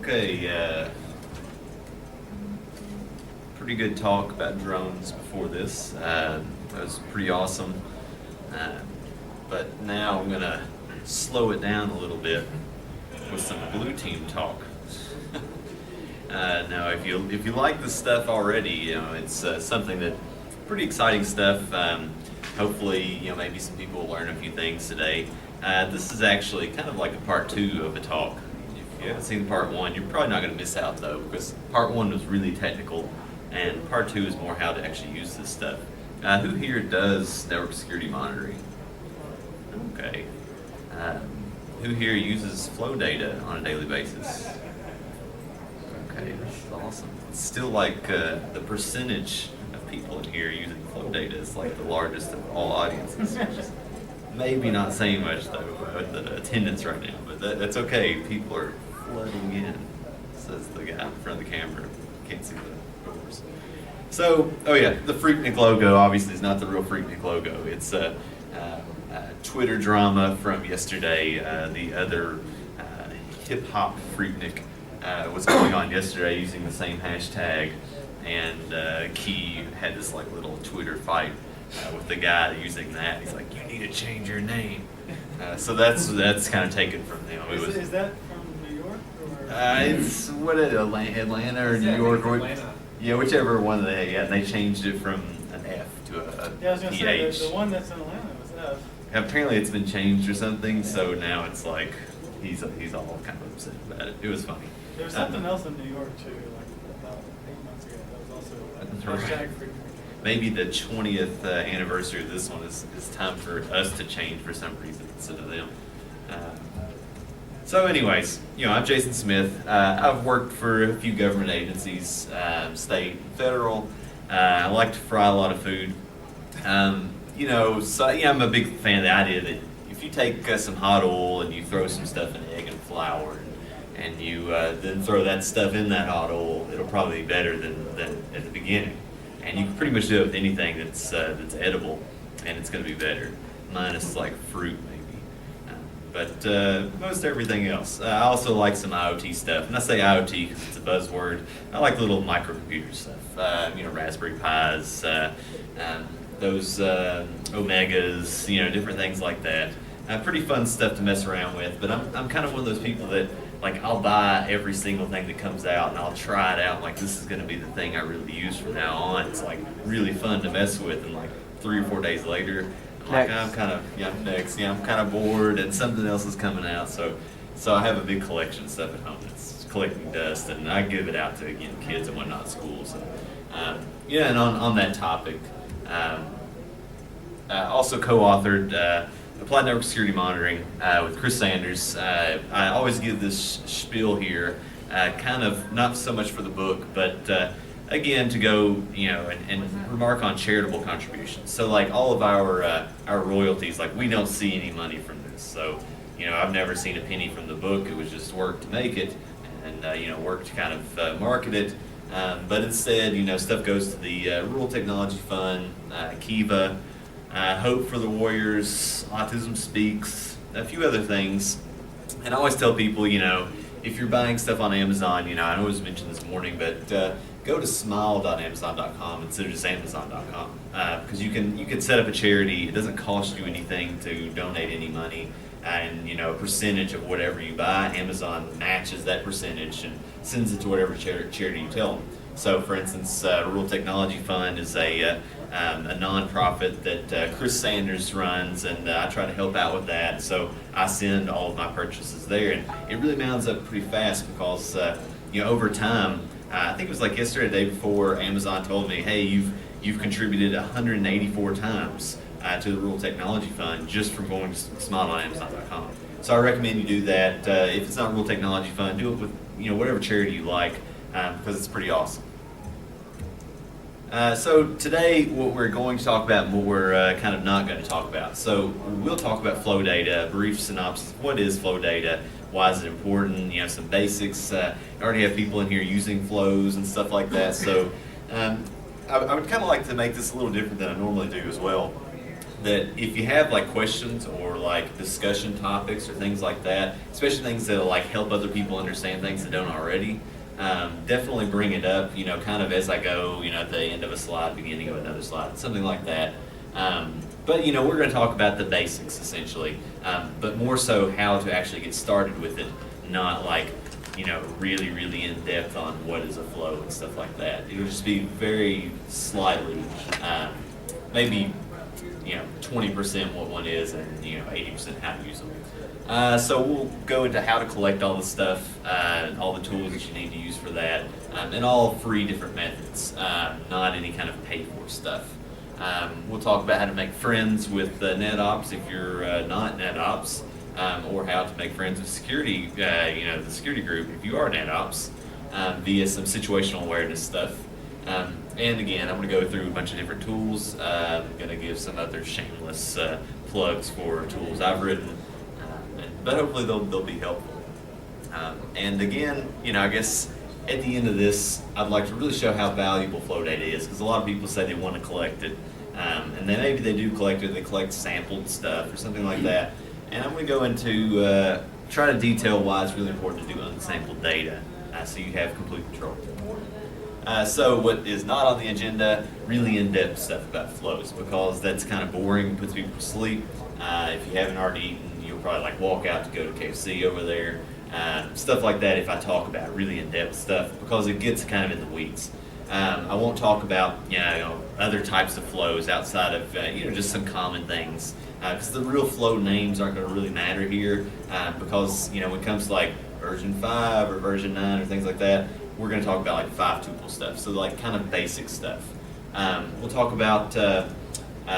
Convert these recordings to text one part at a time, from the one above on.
Okay, pretty good talk about drones before this. That was pretty awesome. But now I'm gonna slow it down a little bit with some blue team talk. Now, if you like this stuff already, it's something that pretty exciting stuff. Hopefully, maybe some people will learn a few things today. This is actually kind of like a part 2 of a talk. If you haven't seen part 1, you're probably not going to miss out though, because part 1 was really technical, and part 2 is more how to actually use this stuff. Who here does network security monitoring? Okay. Who here uses flow data on a daily basis? Okay, this is awesome. It's still like the percentage of people in here using flow data is like the largest of all audiences. Maybe not saying much though about the attendance right now, but that's okay. People are flooding in, says the guy in front of the camera. Can't see the doors. So, oh yeah, the FreakNIC logo obviously is not the real FreakNIC logo. It's a Twitter drama from yesterday. The other hip-hop FreakNIC was going on yesterday using the same hashtag, and Key had this like little Twitter fight with the guy using that. He's like, "You need to change your name." So that's kind of taken from them. Is that from New York or? It's Atlanta or New York or Atlanta. Yeah, whichever one they changed it from an F to a Yeah, I was gonna PH. say the one that's in Atlanta was F. Apparently it's been changed or something, so now it's like he's all kind of upset about it. It was funny. There was something else in New York too, like about 8 months ago. That was also hashtag FreakNIC. Maybe the 20th anniversary of this one is time for us to change for some reason instead of them. So anyways, I'm Jason Smith. I've worked for a few government agencies, state, federal. I like to fry a lot of food. So I'm a big fan of the idea that if you take some hot oil and you throw some stuff in egg and flour, and you then throw that stuff in that hot oil, it'll probably be better than at the beginning. And you can pretty much do it with anything that's edible, and it's going to be better, minus like fruit maybe. But most everything else. I also like some IoT stuff, and I say IoT because it's a buzzword. I like little microcomputer stuff, Raspberry Pis, those Omegas, different things like that. Pretty fun stuff to mess around with, but I'm kind of one of those people that, like, I'll buy every single thing that comes out and I'll try it out. Like, this is going to be the thing I really use from now on. It's like really fun to mess with, and like 3 or 4 days later, I'm kind of bored and something else is coming out. So I have a big collection of stuff at home that's collecting dust, and I give it out to kids and whatnot at school. So and on that topic, also co-authored Applied Network Security Monitoring with Chris Sanders. I always give this spiel here, kind of not so much for the book, but again to go, and remark on charitable contributions. So like all of our royalties, like we don't see any money from this. So I've never seen a penny from the book. It was just work to make it, and work to kind of market it. But instead, stuff goes to the Rural Technology Fund, Kiva. Hope for the Warriors, Autism Speaks, a few other things. And I always tell people, if you're buying stuff on Amazon, I always mention this morning, but go to smile.amazon.com instead of just amazon.com. Because you can set up a charity. It doesn't cost you anything to donate any money. And, a percentage of whatever you buy, Amazon matches that percentage and sends it to whatever charity you tell them. So, for instance, Rural Technology Fund is a nonprofit that Chris Sanders runs, and I try to help out with that. So I send all of my purchases there, and it really mounts up pretty fast because over time, I think it was like yesterday, the day before, Amazon told me, "Hey, you've contributed 184 times to the Rural Technology Fund just from going to smile.amazon.com." So I recommend you do that. If it's not Rural Technology Fund, do it with whatever charity you like, because it's pretty awesome. So today, what we're going to talk about and what we're kind of not going to talk about. So we'll talk about flow data, a brief synopsis. What is flow data? Why is it important? Some basics. I already have people in here using flows and stuff like that. So I would kind of like to make this a little different than I normally do as well. that if you have like questions or like discussion topics or things like that, especially things that'll like help other people understand things that don't already, definitely bring it up, you know, kind of as I go, you know, at the end of a slide, beginning of another slide, something like that. But, you know, we're going to talk about the basics essentially, but more so how to actually get started with it, not like, you know, really, really in depth on what is a flow and stuff like that. It'll just be very slightly, maybe, you know, 20% what one is and, you know, 80% how to use them. So we'll go into how to collect all the stuff, all the tools that you need to use for that, and all free different methods, not any kind of pay-for stuff. We'll talk about how to make friends with NetOps if you're not NetOps, or how to make friends with security, you know, the security group if you are NetOps, via some situational awareness stuff. And again, I'm going to go through a bunch of different tools. I'm going to give some other shameless plugs for tools I've written, but hopefully they'll be helpful. And again, you know, I guess at the end of this, I'd like to really show how valuable flow data is, because a lot of people say they want to collect it, and then maybe they do collect it, they collect sampled stuff or something like that. And I'm going to go into, try to detail why it's really important to do unsampled data, so you have complete control. So what is not on the agenda, really in-depth stuff about flows, because that's kind of boring, puts people to sleep. If you haven't already eaten, you'll probably like walk out to go to KFC over there. Stuff like that if I talk about really in-depth stuff, because it gets kind of in the weeds. I won't talk about, you know, other types of flows outside of, you know, just some common things, because the real flow names aren't going to really matter here, because, you know, when it comes to like version 5 or version 9 or things like that, we're going to talk about like 5 tuple stuff, so like kind of basic stuff. We'll talk about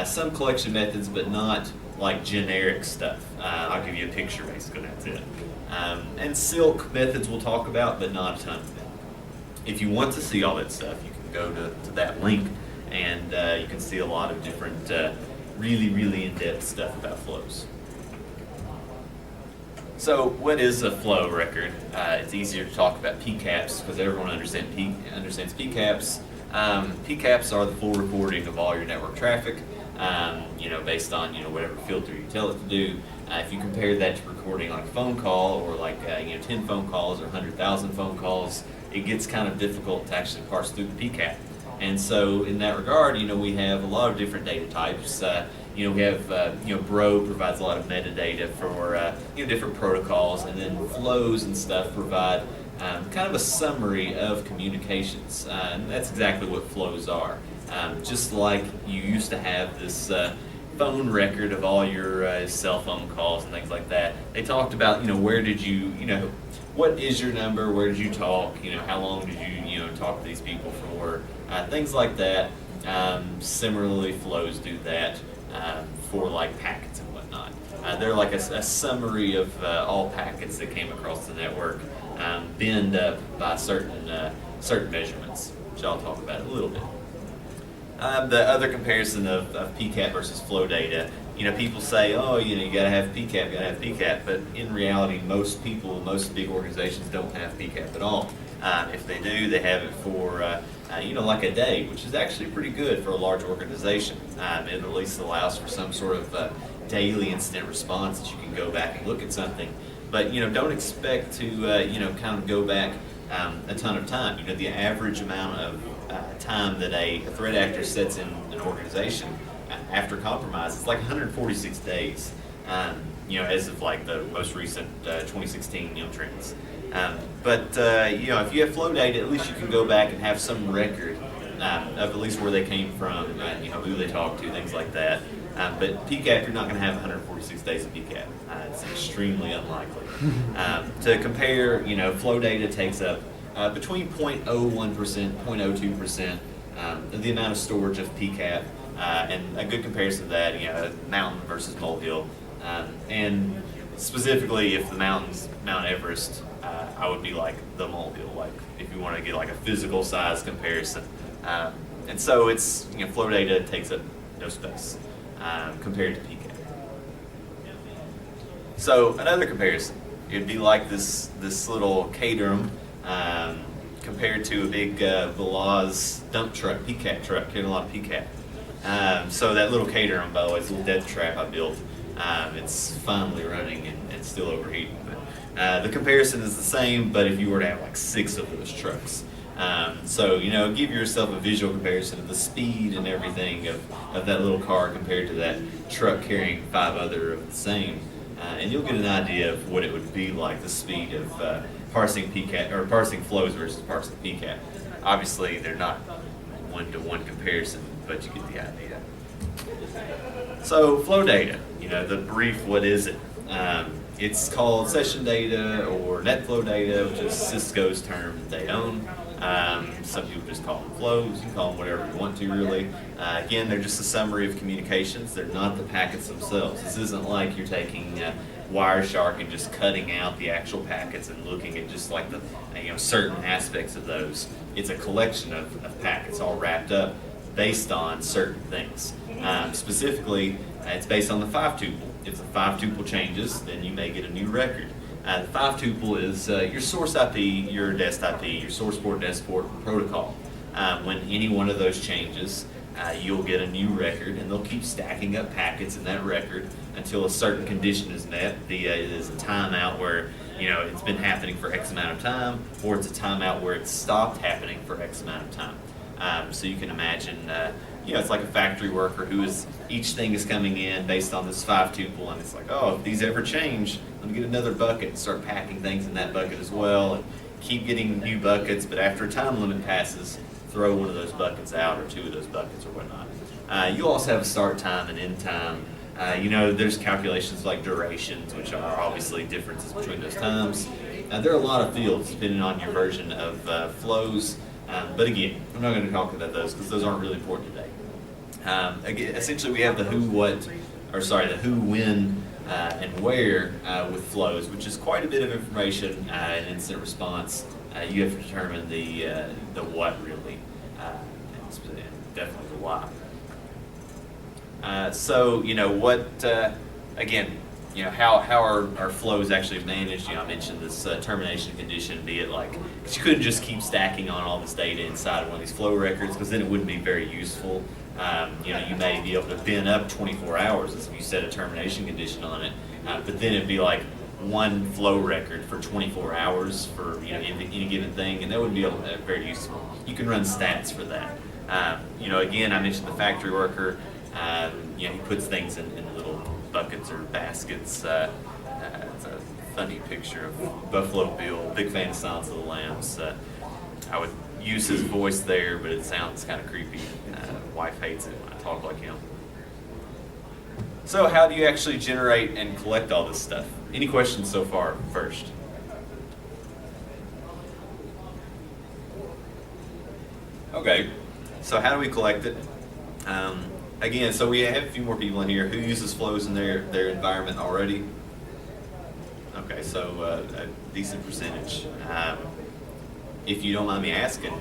some collection methods, but not like generic stuff. I'll give you a picture basically, that's it. And silk methods we'll talk about, but not a ton of them. If you want to see all that stuff, you can go to that link, and you can see a lot of different really, really in-depth stuff about flows. So what is a flow record? It's easier to talk about PCAPs because everyone understands PCAPs. PCAPs are the full recording of all your network traffic, you know, based on, you know, whatever filter you tell it to do. If you compare that to recording like a phone call, or like, you know, 10 phone calls or 100,000 phone calls, it gets kind of difficult to actually parse through the PCAP. And so in that regard, you know, we have a lot of different data types. You know, we have, you know, Bro provides a lot of metadata for, you know, different protocols, and then flows and stuff provide kind of a summary of communications. And that's exactly what flows are. Just like you used to have this phone record of all your cell phone calls and things like that. They talked about, you know, where did you, you know, what is your number, where did you talk, you know, how long did you, you know, talk to these people for, things like that. Similarly, flows do that for like packets and whatnot. They're like a summary of all packets that came across the network, binned up by certain measurements, which I'll talk about in a little bit. The other comparison of PCAP versus flow data, you know, people say, oh, you know, you gotta have PCAP, but in reality, most big organizations don't have PCAP at all. If they do, they have it for, you know, like a day, which is actually pretty good for a large organization. It at least allows for some sort of daily instant response that you can go back and look at something. But, you know, don't expect to, you know, kind of go back a ton of time. You know, the average amount of time that a threat actor sets in an organization after compromise is like 146 days, you know, as of like the most recent 2016, you know, trends. But you know, if you have flow data, at least you can go back and have some record of at least where they came from, you know, who they talked to, things like that. But PCAP, you're not going to have 146 days of PCAP. It's extremely unlikely. To compare, you know, flow data takes up between 0.01%, 0.02% of the amount of storage of PCAP, and a good comparison to that, you know, mountain versus molehill. And specifically, if the mountain's Mount Everest, I would be like the molehill, like if you want to get like a physical size comparison. And so it's, you know, flow data takes up no space compared to PCAP. So another comparison, it'd be like this little Caterham compared to a big Velaz dump truck, PCAP truck, carrying a lot of PCAP. So that little Cater on, by the way, this little death trap I built, it's finally running and it's still overheating. But the comparison is the same, but if you were to have like 6 of those trucks. So, give yourself a visual comparison of the speed and everything of that little car compared to that truck carrying 5 other of the same. And you'll get an idea of what it would be like, the speed of parsing PCAP, or parsing flows versus parsing PCAP. Obviously, they're not one-to-one comparison, but you get the idea. So, flow data, the brief, what is it? It's called session data or net flow data, which is Cisco's term that they own. Some people just call them flows. You can call them whatever you want to, really. Again, they're just a summary of communications. They're not the packets themselves. This isn't like you're taking Wireshark and just cutting out the actual packets and looking at just like the certain aspects of those. It's a collection of packets all wrapped up based on certain things. Specifically, it's based on the 5-tuple. If the 5-tuple changes, then you may get a new record. The 5-tuple is your source IP, your dest IP, your source port, dest port protocol. When any one of those changes, you'll get a new record, and they'll keep stacking up packets in that record until a certain condition is met. It is a timeout where it's been happening for X amount of time, or it's a timeout where it's stopped happening for X amount of time. So you can imagine, it's like a factory worker each thing is coming in based on this 5-tuple, and it's like, oh, if these ever change, let me get another bucket and start packing things in that bucket as well, and keep getting new buckets, but after a time limit passes, throw one of those buckets out, or 2 of those buckets, or whatnot. You also have a start time and end time. There's calculations like durations, which are obviously differences between those times. There are a lot of fields depending on your version of flows, but again, I'm not going to talk about those because those aren't really important today. Again, essentially, we have the who, when, and where with flows, which is quite a bit of information in incident response. You have to determine the what, really, and definitely the why. So, how are our flows actually managed? I mentioned this termination condition, be it like, because you couldn't just keep stacking on all this data inside of one of these flow records, because then it wouldn't be very useful. You may be able to bin up 24 hours if you set a termination condition on it, but then it'd be like one flow record for 24 hours for any given thing, and that wouldn't be very useful. You can run stats for that. Again, I mentioned the factory worker. He puts things in little buckets or baskets. It's a funny picture of Buffalo Bill, big fan of Silence of the Lambs. I would use his voice there, but it sounds kind of creepy. Wife hates it when I talk like him. So how do you actually generate and collect all this stuff? Any questions so far first? Okay, so how do we collect it? Again, so we have a few more people in here who uses flows in their environment already. Okay, so a decent percentage. If you don't mind me asking,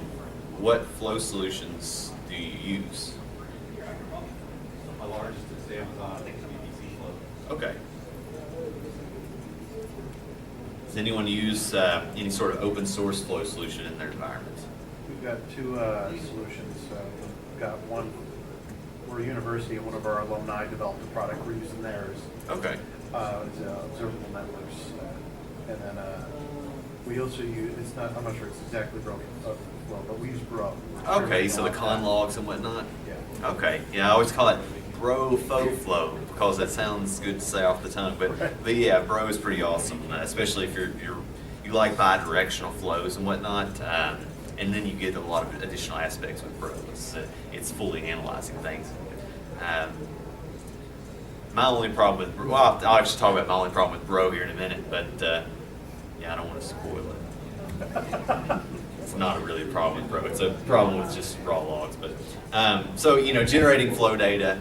what flow solutions do you use? My largest is Amazon BBC Flow. Okay. Does anyone use any sort of open source flow solution in their environment? We've got 2 solutions. We've got one, we're a university, and one of our alumni developed a product. We're using theirs. Okay. It's observable networks. And then we also use, I'm not sure it's exactly Flow, but we use Bro. Okay, so the con logs and whatnot? Yeah. Okay, yeah, I always call it Bro Faux Flow because that sounds good to say off the tongue, but yeah, Bro is pretty awesome, especially if you like bi-directional flows and whatnot, and then you get a lot of additional aspects with Bro. It's fully analyzing things. My only problem with, well, I'll actually talk about my only problem with Bro here in a minute, but yeah, I don't want to spoil it. It's not really a problem with Bro. It's a problem with just raw logs. But so generating flow data.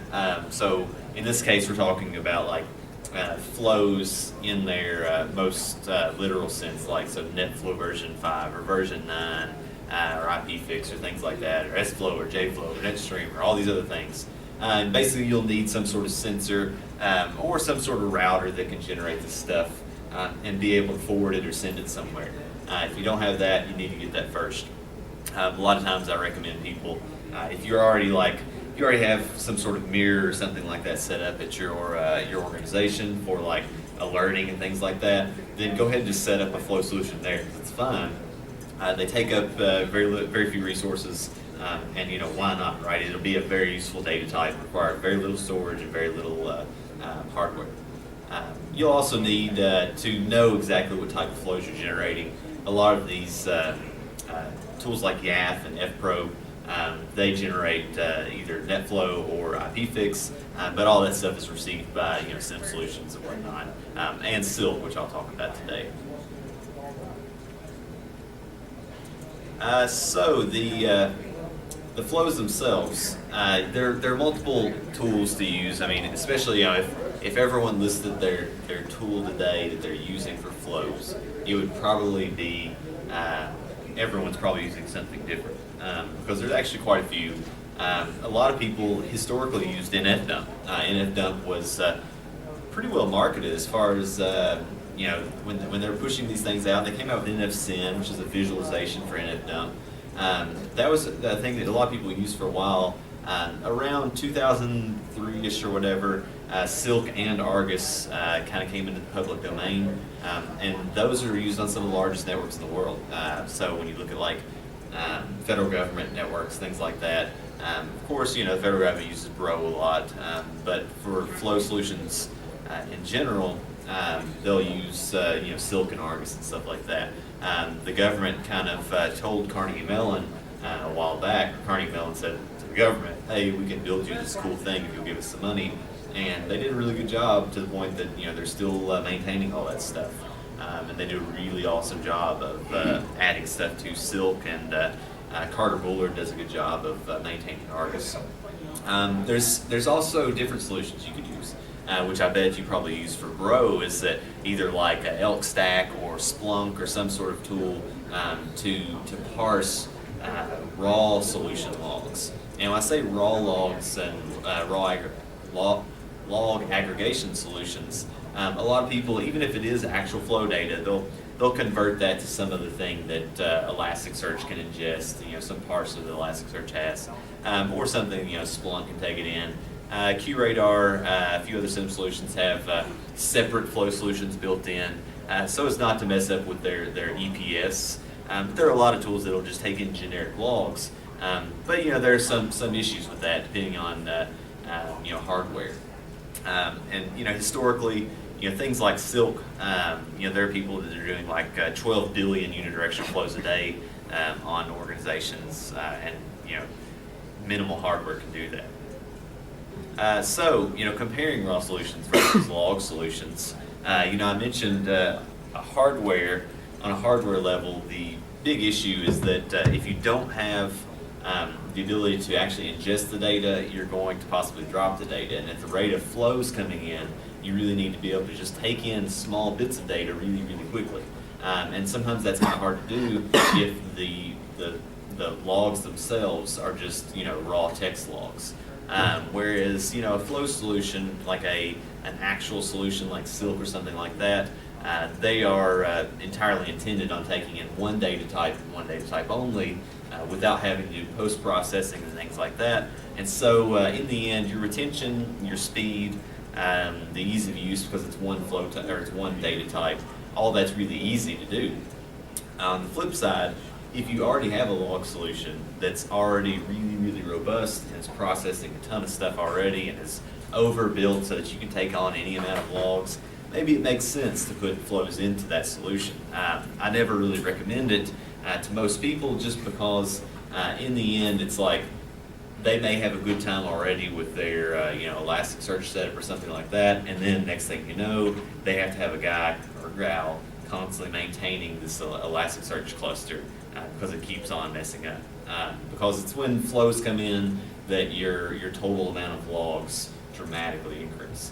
So in this case, we're talking about like flows in their most literal sense, like so NetFlow version 5 or version 9 or IPFix or things like that, or SFlow or JFlow or NetStream or all these other things. And basically, you'll need some sort of sensor or some sort of router that can generate this stuff and be able to forward it or send it somewhere. If you don't have that, you need to get that first. A lot of times I recommend people, if you're already like you already have some sort of mirror or something like that set up at your organization for like alerting and things like that, then go ahead and just set up a flow solution there. It's fine. They take up very few resources, and why not, right? It'll be a very useful data type, require very little storage and very little hardware. You'll also need to know exactly what type of flows you're generating. A lot of these tools like YAF and FPro, they generate either NetFlow or IPFix, but all that stuff is received by SIM solutions and whatnot, and Silk, which I'll talk about today. So the flows themselves, there are multiple tools to use. I mean, especially if everyone listed their tool today that they're using for flows, it would probably be everyone's probably using something different, because there's actually quite a few. A lot of people historically used NFDump. NFDump was pretty well marketed as far as when they were pushing these things out. They came out with NFSyn, which is a visualization for NFDump. That was the thing that a lot of people used for a while. Around 2003-ish or whatever, Silk and Argus kind of came into the public domain, and those are used on some of the largest networks in the world. So when you look at like federal government networks, things like that, of course, the federal government uses Bro a lot, but for flow solutions in general, they'll use Silk and Argus and stuff like that. The government kind of told Carnegie Mellon a while back. Carnegie Mellon said to the government, "Hey, we can build you this cool thing if you'll give us some money." And they did a really good job, to the point that they're still maintaining all that stuff, and they do a really awesome job of adding stuff to Silk, and Carter Bullard does a good job of maintaining Argus. There's also different solutions you could use, which I bet you probably use for Bro, is that either like a Elk Stack or Splunk or some sort of tool to parse raw solution logs. And when I say raw logs and log aggregation solutions, a lot of people, even if it is actual flow data, they'll convert that to some other thing that Elasticsearch can ingest, some parser that Elasticsearch has, or something Splunk can take it in. QRadar, a few other SIM solutions have separate flow solutions built in, so as not to mess up with their EPS. But there are a lot of tools that'll just take in generic logs, but there are some issues with that depending on hardware. And historically, things like Silk, there are people that are doing like 12 billion unidirectional flows a day on organizations, and minimal hardware can do that. So comparing raw solutions versus log solutions, I mentioned hardware. On a hardware level, the big issue is that if you don't have the ability to actually ingest the data, you're going to possibly drop the data. And at the rate of flows coming in, you really need to be able to just take in small bits of data really, really quickly. And sometimes that's kind of hard to do if the logs themselves are just raw text logs. Whereas a flow solution, like an actual solution like Silk or something like that, they are entirely intended on taking in one data type and one data type only, without having to do post-processing and things like that. And so in the end, your retention, your speed, the ease of use, because it's one it's one data type, all that's really easy to do. On the flip side, if you already have a log solution that's already really, really robust and is processing a ton of stuff already and is overbuilt so that you can take on any amount of logs, maybe it makes sense to put flows into that solution. I never really recommend it to most people, just because in the end it's like they may have a good time already with their Elasticsearch setup or something like that, and then next thing you know, they have to have a guy or gal constantly maintaining this Elasticsearch cluster because it keeps on messing up. Because it's when flows come in that your total amount of logs dramatically increase.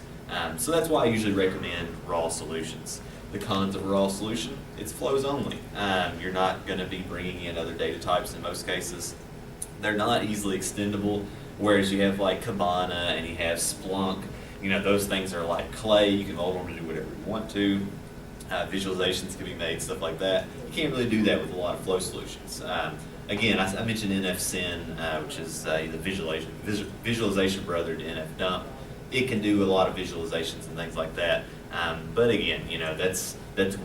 So that's why I usually recommend raw solutions. The cons of a raw solution, it's flows only. You're not going to be bringing in other data types in most cases. They're not easily extendable, whereas you have like Kibana and you have Splunk. Those things are like clay. You can mold them to do whatever you want to. visualizations can be made, stuff like that. You can't really do that with a lot of flow solutions. Again, I mentioned NFSyn, which is the visualization brother to NFDump. It can do a lot of visualizations and things like that. But again, that's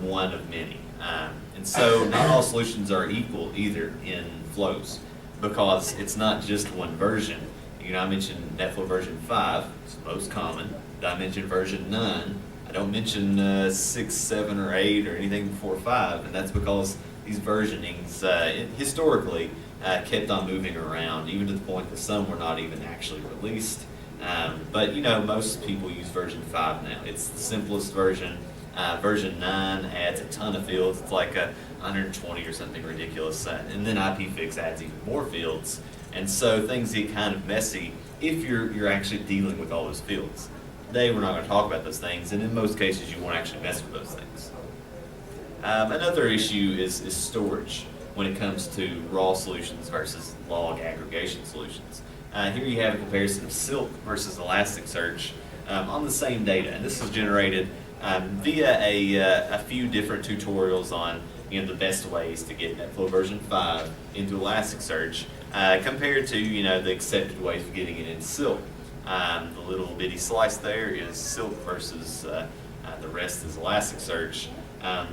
one of many. And so not all solutions are equal either in flows, because it's not just one version. I mentioned NetFlow version 5, it's the most common. I mentioned version 9. I don't mention 6, 7, or 8 or anything before 5, and that's because these versionings historically kept on moving around, even to the point that some were not even actually released. But most people use version 5 now. It's the simplest version. Version 9 adds a ton of fields. It's like 120 or something ridiculous. And then IPFix adds even more fields. And so things get kind of messy if you're actually dealing with all those fields. Today we're not going to talk about those things, and in most cases you won't actually mess with those things. Another issue is storage when it comes to raw solutions versus log aggregation solutions. Here you have a comparison of Silk versus Elasticsearch on the same data, and this was generated via a few different tutorials on the best ways to get NetFlow version 5 into Elasticsearch compared to the accepted ways of getting it in Silk. The little bitty slice there is Silk versus the rest is Elasticsearch.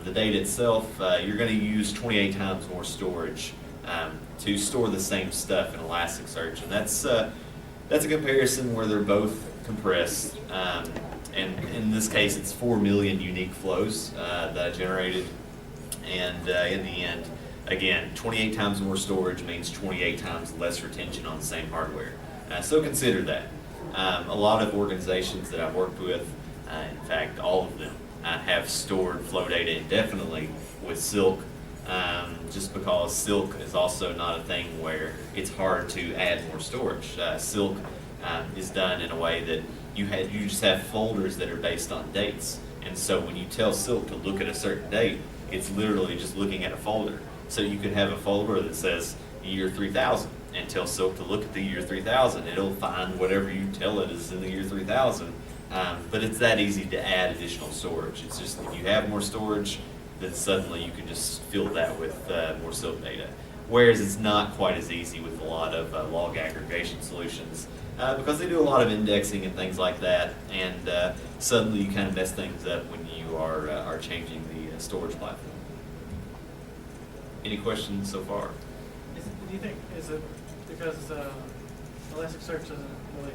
The data itself, you're going to use 28 times more storage to store the same stuff in Elasticsearch, and that's a comparison where they're both compressed. And in this case, it's 4 million unique flows that I generated, and in the end, again, 28 times more storage means 28 times less retention on the same hardware. So consider that. A lot of organizations that I've worked with, in fact, all of them, have stored flow data indefinitely with Silk, just because Silk is also not a thing where it's hard to add more storage. Silk is done in a way that you just have folders that are based on dates, and so when you tell Silk to look at a certain date, it's literally just looking at a folder. So you could have a folder that says year 3000 and tell Silk to look at the year 3000. It'll find whatever you tell it is in the year 3000. But it's that easy to add additional storage. It's just if you have more storage, then suddenly you can just fill that with more Silk data. Whereas it's not quite as easy with a lot of log aggregation solutions because they do a lot of indexing and things like that, and suddenly you kind of mess things up when you are changing the storage platform. Any questions so far? Do you think, is it because Elasticsearch doesn't really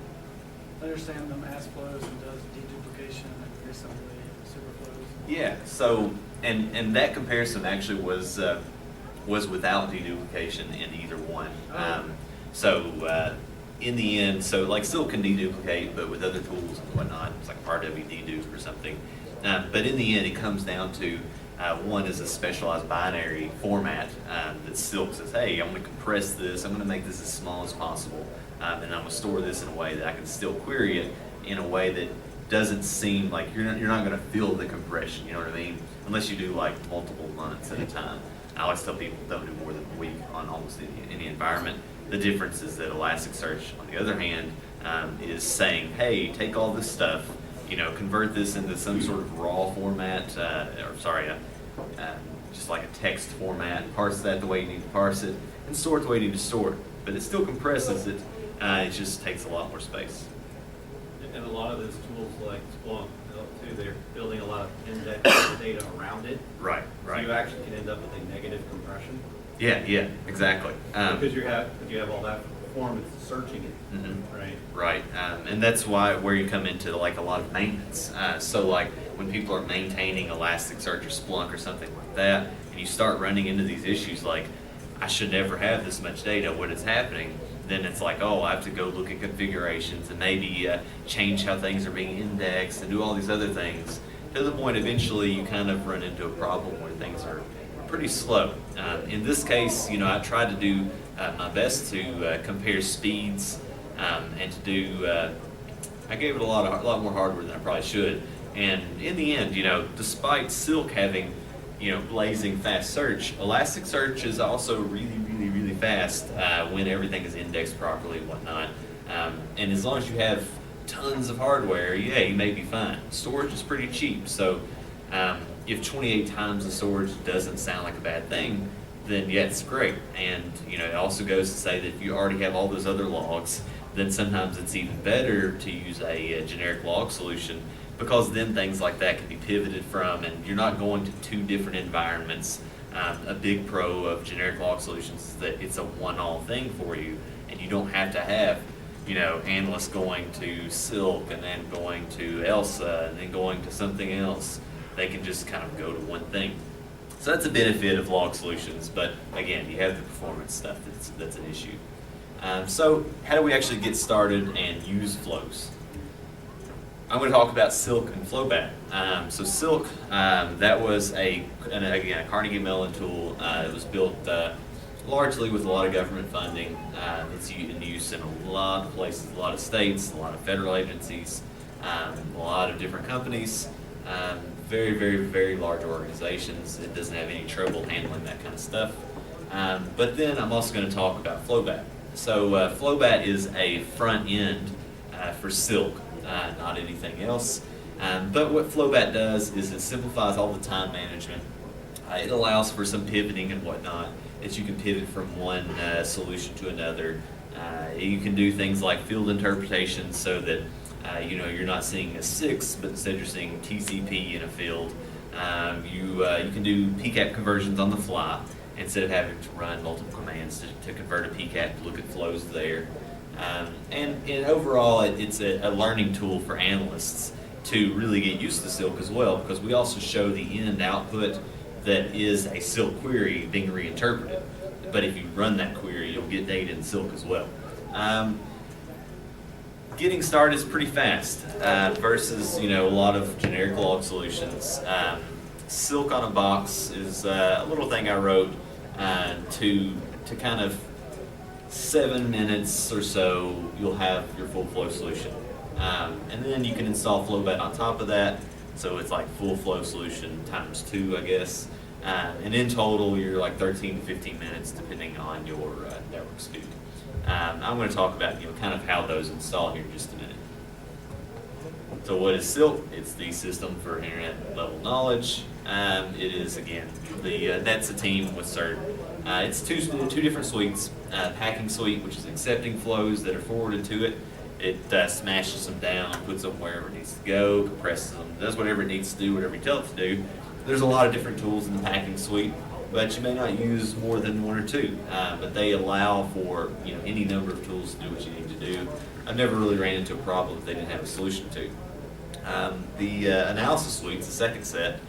understand them as flows and does deduplication and reassembly and superflows? Yeah, so, and that comparison actually was without deduplication in either one. In the end, so like Silk can deduplicate, but with other tools and whatnot, it's like RDB dedupe or something. But in the end, it comes down to one is a specialized binary format that Silk says, hey, I'm going to compress this, I'm going to make this as small as possible, and I'm going to store this in a way that I can still query it in a way that doesn't seem like you're not going to feel the compression, you know what I mean? Unless you do like multiple months at a time. I always tell people don't do more than a week on almost any environment. The difference is that Elasticsearch, on the other hand, is saying, hey, take all this stuff, convert this into some sort of raw format, just like a text format, parse that the way you need to parse it, and store it the way you need to store it. But it still compresses it, it just takes a lot more space. And a lot of those tools like Splunk, too, they're building a lot of index data around it. Right. So you actually can end up with a negative compression. Yeah, exactly. Because you have all that performance searching it, mm-hmm. right? Right, and that's where you come into like a lot of maintenance. So like when people are maintaining Elasticsearch or Splunk or something like that, and you start running into these issues like, I should never have this much data, what is happening? Then it's like, oh, I have to go look at configurations and maybe change how things are being indexed and do all these other things, to the point eventually you kind of run into a problem where things are pretty slow. In this case, I tried to do my best to compare speeds and to do, I gave it a lot more hardware than I probably should. And in the end, despite Silk having, blazing fast search, Elasticsearch is also really, really, really fast when everything is indexed properly and whatnot. And as long as you have tons of hardware, yeah, you may be fine. Storage is pretty cheap, so if 28 times the storage doesn't sound like a bad thing, then yeah, it's great. And it also goes to say that if you already have all those other logs, then sometimes it's even better to use a generic log solution, because then things like that can be pivoted from, and you're not going to two different environments. A big pro of generic log solutions is that it's a one-all thing for you, and you don't have to have analysts going to Silk and then going to Elsa and then going to something else. They can just kind of go to one thing. So that's a benefit of log solutions, but again, you have the performance stuff that's an issue. So how do we actually get started and use flows? I'm going to talk about Silk and FlowBAT. So Silk, that was a Carnegie Mellon tool. It was built largely with a lot of government funding. It's in use in a lot of places, a lot of states, a lot of federal agencies, a lot of different companies. Very, very, very large organizations. It doesn't have any trouble handling that kind of stuff. But then I'm also going to talk about FlowBAT. So FlowBAT is a front end for Silk, not anything else. But what FlowBAT does is it simplifies all the time management. It allows for some pivoting and whatnot, that you can pivot from one solution to another. You can do things like field interpretation, so that you're not seeing a 6, but instead you're seeing TCP in a field. You can do PCAP conversions on the fly, instead of having to run multiple commands to convert a PCAP to look at flows there. And overall, it's a learning tool for analysts to really get used to Silk as well, because we also show the end output that is a Silk query being reinterpreted. But if you run that query, you'll get data in Silk as well. Getting started is pretty fast versus a lot of generic log solutions. Silk on a box is a little thing I wrote to kind of 7 minutes or so, you'll have your full flow solution. And then you can install FlowBAT on top of that, so it's like full flow solution times 2, I guess. And in total, you're like 13 to 15 minutes, depending on your network speed. I'm going to talk about kind of how those install here in just a minute. So what is Silk? It's the system for internet level knowledge. It is, again, that's a team with CERT. It's two different suites. Packing suite, which is accepting flows that are forwarded to it. It smashes them down, puts them wherever it needs to go, compresses them, does whatever it needs to do, whatever you tell it to do. There's a lot of different tools in the packing suite, but you may not use more than 1 or 2. But they allow for any number of tools to do what you need to do. I've never really ran into a problem that they didn't have a solution to. The analysis suite's the second set.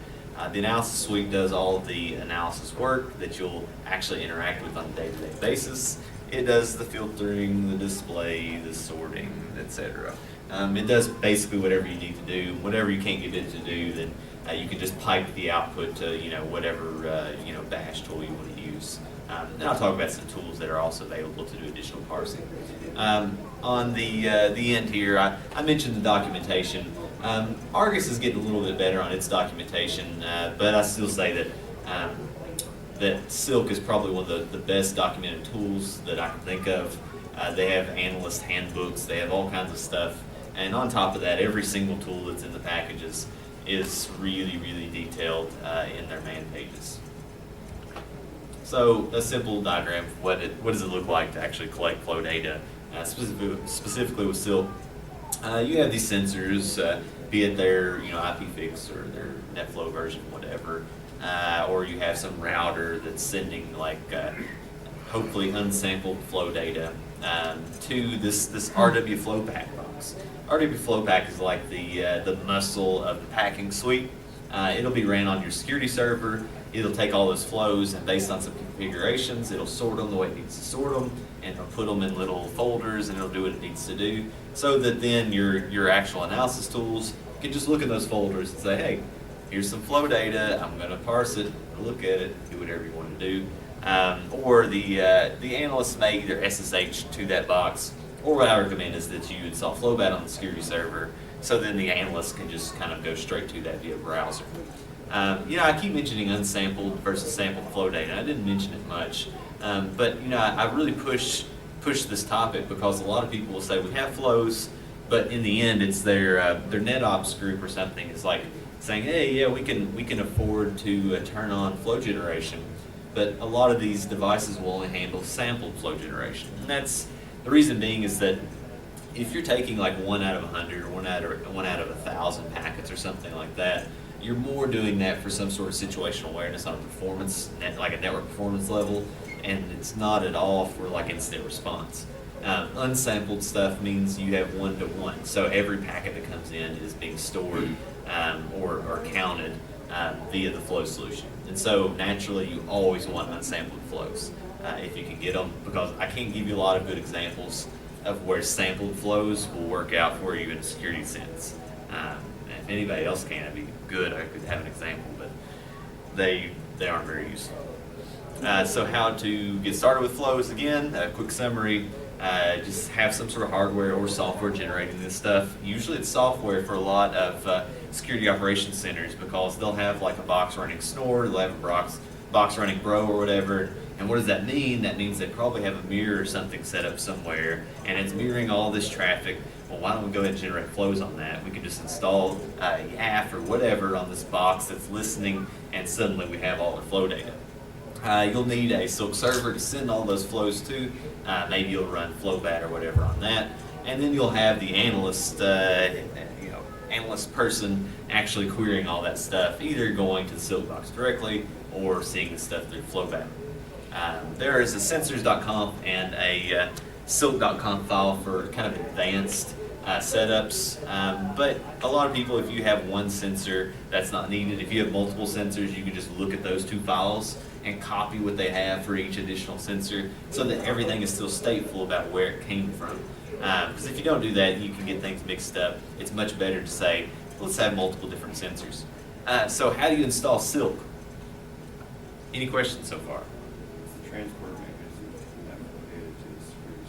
The analysis suite does all of the analysis work that you'll actually interact with on a day-to-day basis. It does the filtering, the display, the sorting, etc. It does basically whatever you need to do. Whatever you can't get it to do, then you can just pipe the output to whatever bash tool you want to use. And I'll talk about some tools that are also available to do additional parsing. On the end here, I mentioned the documentation. Argus is getting a little bit better on its documentation, but I still say that Silk is probably one of the best documented tools that I can think of. They have analyst handbooks, they have all kinds of stuff, and on top of that, every single tool that's in the packages is really, really detailed in their man pages. So a simple diagram of what does it look like to actually collect flow data, specifically with Silk. You have these sensors, be it their IPFix or their NetFlow version, whatever, or you have some router that's sending hopefully unsampled flow data to this RDB FlowPack box. RDB FlowPack is like the muscle of the packing suite. It'll be ran on your security server. It'll take all those flows, and based on some configurations, it'll sort them the way it needs to sort them, and it'll put them in little folders, and it'll do what it needs to do, so that then your actual analysis tools can just look at those folders and say, hey, here's some flow data, I'm going to parse it, look at it, do whatever you want to do. Or the analysts may either SSH to that box, or what I recommend is that you install FlowBAT on the security server, so then the analyst can just kind of go straight to that via browser. I keep mentioning unsampled versus sampled flow data. I didn't mention it much, but I really push this topic because a lot of people will say we have flows, but in the end it's their NetOps group or something is like, saying, hey, yeah, we can afford to turn on flow generation, but a lot of these devices will only handle sampled flow generation. And that's the reason being is that if you're taking like 1 out of 100 or 1 out of 1,000 packets or something like that, you're more doing that for some sort of situational awareness on a performance, like a network performance level, and it's not at all for like incident response. Unsampled stuff means you have 1-to-1, so every packet that comes in is being stored or counted via the flow solution. And so naturally you always want unsampled flows if you can get them, because I can't give you a lot of good examples of where sampled flows will work out for you in a security sense. If anybody else can, it'd be good. I could have an example, but they aren't very useful. So how to get started with flows, again, a quick summary. Just have some sort of hardware or software generating this stuff. Usually it's software for a lot of security operations centers, because they'll have like a box running Snore, they'll have a box running Bro or whatever. And what does that mean? That means they probably have a mirror or something set up somewhere, and it's mirroring all this traffic. Well, why don't we go ahead and generate flows on that? We can just install YAF or whatever on this box that's listening, and suddenly we have all the flow data. You'll need a Silk server to send all those flows to. Maybe you'll run FlowBAT or whatever on that, and then you'll have the analyst, analyst person actually querying all that stuff, either going to the Silk box directly or seeing the stuff through FlowBAT. There is a sensors.conf and a silk.conf file for kind of advanced setups, but a lot of people, if you have one sensor, that's not needed. If you have multiple sensors, you can just look at those two files and copy what they have for each additional sensor, so that everything is still stateful about where it came from. Because if you don't do that, you can get things mixed up. It's much better to say, let's have multiple different sensors. So how do you install Silk? Any questions so far? Transport mechanism from that data to the security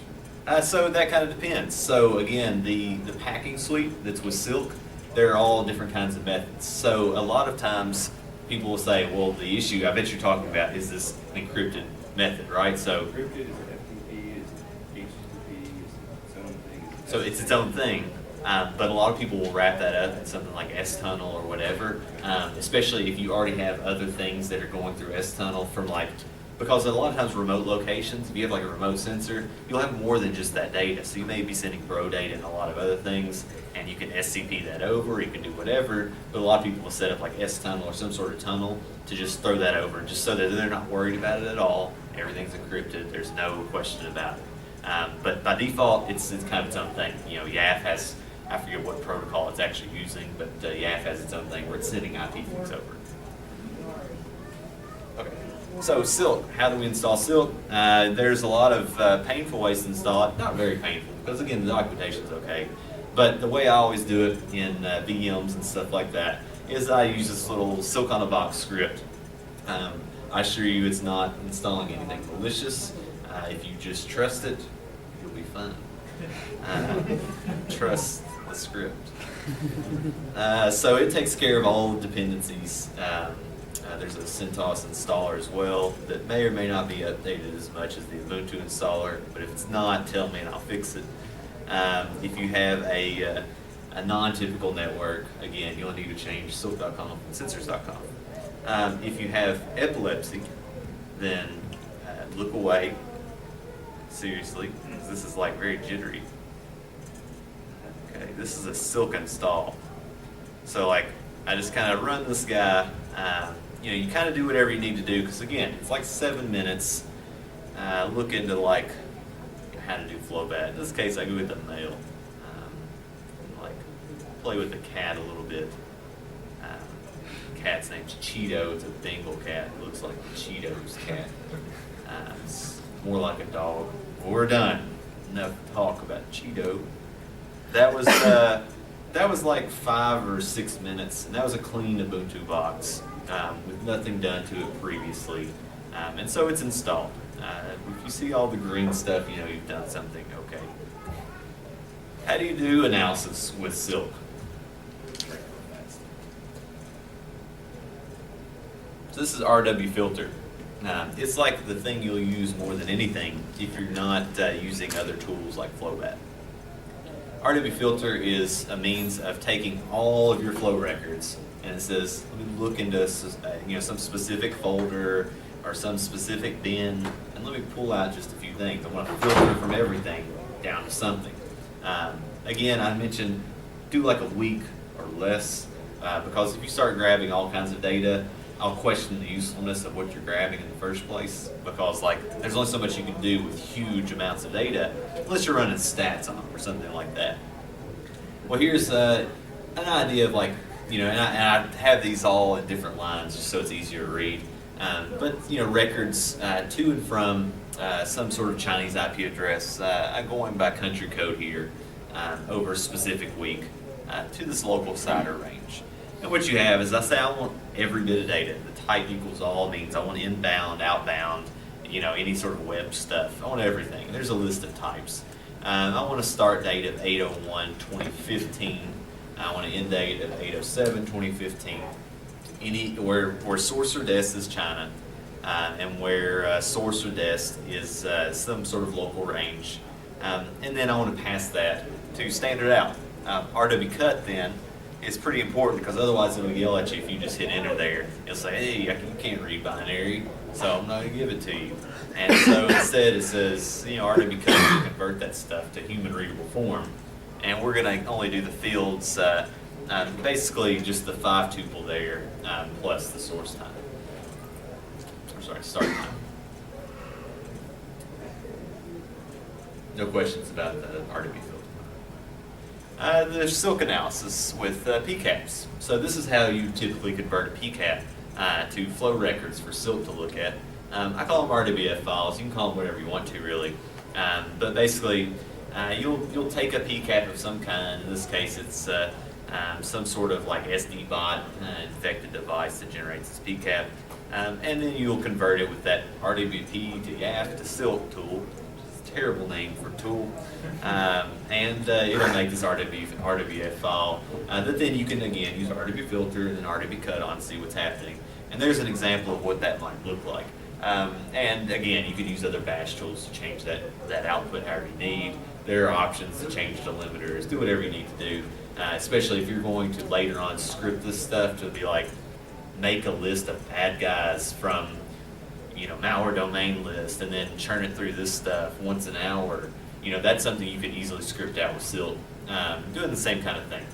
server. So that kind of depends. So again, the packing suite that's with Silk, there are all different kinds of methods. So a lot of times people will say, well, the issue I bet you're talking about is this encrypted method, right? So Encrypted, is it FTP, is it HTTP, is it its own thing? So it's its own thing, but a lot of people will wrap that up in something like S-Tunnel or whatever, especially if you already have other things that are going through S-Tunnel from like, because a lot of times remote locations, if you have like a remote sensor, you'll have more than just that data. So you may be sending Bro data and a lot of other things, and you can SCP that over, you can do whatever, but a lot of people will set up like S-Tunnel or some sort of tunnel to just throw that over, just so that they're not worried about it at all. Everything's encrypted, there's no question about it. But by default, it's kind of its own thing. You know, YAF has, I forget what protocol it's actually using, but YAF has its own thing where it's sending IP things over. Okay, so Silk, how do we install Silk? There's a lot of painful ways to install it. Not very painful, because again, the documentation's okay. But the way I always do it in VMs and stuff like that is I use this little Silk on a box script. I assure you it's not installing anything malicious. If you just trust it, you'll be fine. Trust the script. So it takes care of all the dependencies. There's a CentOS installer as well that may or may not be updated as much as the Ubuntu installer, but if it's not, tell me and I'll fix it. If you have a non-typical network, again, you'll need to change silk.com and sensors.com. If you have epilepsy, then look away, seriously, because this is like very jittery. Okay, this is a Silk install. So like, I just kind of run this guy. You kind of do whatever you need to do, because again, it's like 7 minutes. Look into like how to do FlowBAT. In this case, I go with the male. Like play with the cat a little bit. Cat's name's Cheeto. It's a Bengal cat. It looks like Cheeto's cat. It's more like a dog. Well, we're done. Enough talk about Cheeto. That was like 5 or 6 minutes, and that was a clean Ubuntu box with nothing done to it previously, and so it's installed. If you see all the green stuff, you know you've done something okay. How do you do analysis with Silk? So this is RDB Filter. It's like the thing you'll use more than anything if you're not using other tools like FlowBAT. RDB Filter is a means of taking all of your flow records and it says, let me look into some specific folder or some specific bin, and let me pull out just a few things. I want to filter from everything down to something. Again, I mentioned do like a week or less, because if you start grabbing all kinds of data, I'll question the usefulness of what you're grabbing in the first place, because like there's only so much you can do with huge amounts of data unless you're running stats on them or something like that. Well, here's an idea of like, and I have these all in different lines just so it's easier to read. But records to and from some sort of Chinese IP address, going by country code here, over a specific week to this local CIDR range. And what you have is I say I want every bit of data. The type equals all means I want inbound, outbound, any sort of web stuff. I want everything. There's a list of types. I want to start date of 8/01/2015. I want to end date of 8/07/2015. Where source or dest is China, and where source or dest is some sort of local range. And then I want to pass that to standard out. RDB cut then is pretty important, because otherwise it'll yell at you if you just hit enter there. It'll say, hey, you can't read binary, so I'm not going to give it to you. And so instead it says, RDB cut to convert that stuff to human readable form. And we're going to only do the fields, basically just the 5 tuple there, plus the source time. Start time. No questions about the RDB filter. There's silk analysis with PCAPs. So this is how you typically convert a PCAP to flow records for silk to look at. I call them RDBF files. You can call them whatever you want to, really. But basically, you'll take a PCAP of some kind. In this case, it's some sort of like SD bot infected device that generates this PCAP. And then you'll convert it with that RDBP to YAF to silk tool. Terrible name for a tool, and it'll make this RDBF file that then you can again use RDB filter and then RDB cut on to see what's happening. And there's an example of what that might look like. And again, you can use other bash tools to change that output however you need. There are options to change delimiters, do whatever you need to do, especially if you're going to later on script this stuff to be like make a list of bad guys from malware domain list and then churn it through this stuff once an hour. That's something you could easily script out with Silk, doing the same kind of thing.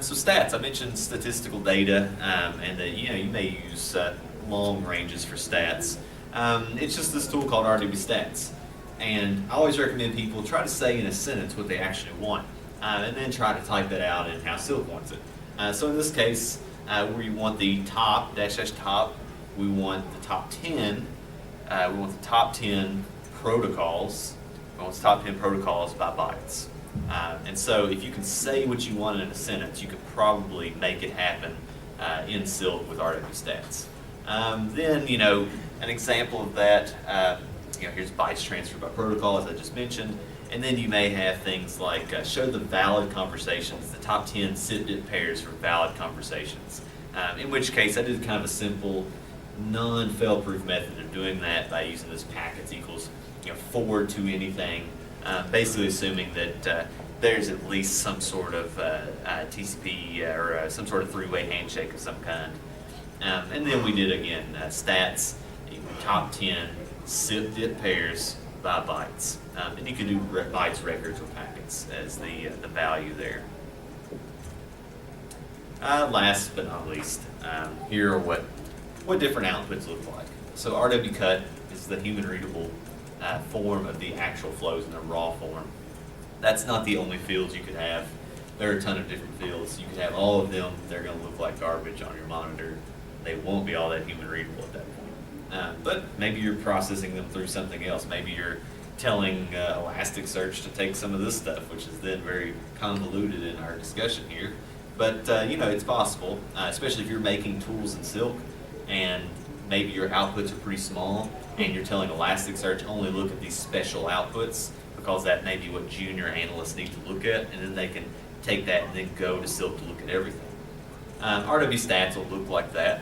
So stats, I mentioned statistical data, and that you may use long ranges for stats. It's just this tool called RDB Stats, and I always recommend people try to say in a sentence what they actually want, and then try to type that out in how Silk wants it. So in this case, where you want the top --top, we want the top 10. We want the top 10 protocols. We want the top 10 protocols by bytes. And so if you can say what you want in a sentence, you could probably make it happen in Silk with RDB Stats. Then, an example of that, here's bytes transferred by protocol, as I just mentioned. And then you may have things like show the valid conversations, the top 10 sit-bit pairs for valid conversations. In which case, I did kind of a simple non-fail-proof method of doing that by using this packets equals forward to anything, basically assuming that there's at least some sort of TCP or some sort of three-way handshake of some kind. And then we did again stats, top 10 SIP-DIP pairs by bytes, and you can do bytes records with packets as the value there. Last but not least, here are what different outputs look like. So RDB cut is the human readable form of the actual flows in their raw form. That's not the only fields you could have. There are a ton of different fields. You could have all of them. They're going to look like garbage on your monitor. They won't be all that human readable at that point. But maybe you're processing them through something else. Maybe you're telling Elasticsearch to take some of this stuff, which is then very convoluted in our discussion here. But it's possible, especially if you're making tools in Silk and maybe your outputs are pretty small and you're telling Elasticsearch only look at these special outputs because that may be what junior analysts need to look at, and then they can take that and then go to Silk to look at everything. RDB Stats will look like that,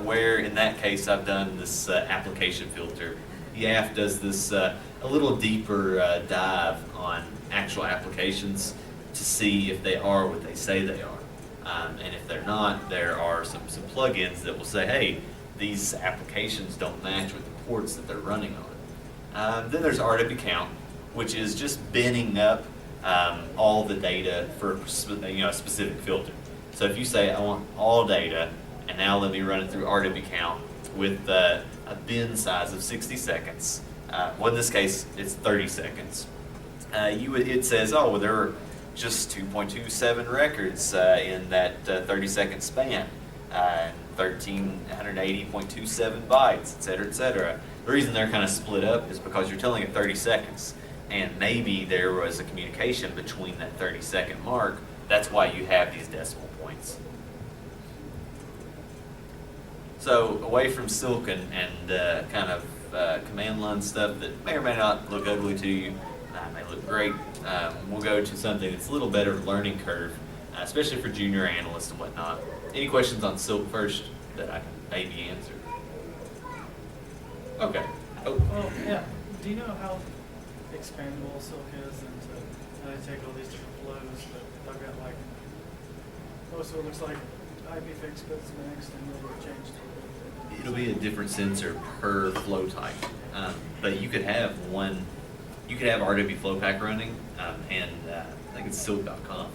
where in that case I've done this application filter. YAF does this a little deeper dive on actual applications to see if they are what they say they are. And if they're not, there are some plugins that will say, hey, these applications don't match with the ports that they're running on. Then there's RDB count, which is just binning up all the data for a specific filter. So if you say, I want all data, and now let me run it through RDB count with a bin size of 60 seconds. Well, in this case, it's 30 seconds. It says, oh, well, there are just 2.27 records in that 30-second span, 1380.27 bytes, et cetera, et cetera. The reason they're kind of split up is because you're telling it 30 seconds, and maybe there was a communication between that 30-second mark. That's why you have these decimal points. So away from Silk and kind of command line stuff that may or may not look ugly to you, may look great, we'll go to something that's a little better learning curve, especially for junior analysts and whatnot. Any questions on Silk first that I can maybe answer? Okay. Oh. Well, yeah. Do you know how expandable Silk is, and they take all these different flows, but I've got like most of it looks like IPFix, but it's mixed and a little bit changed. It'll be a different sensor per flow type, but you could have RDB FlowPack running, and I think it's silk.com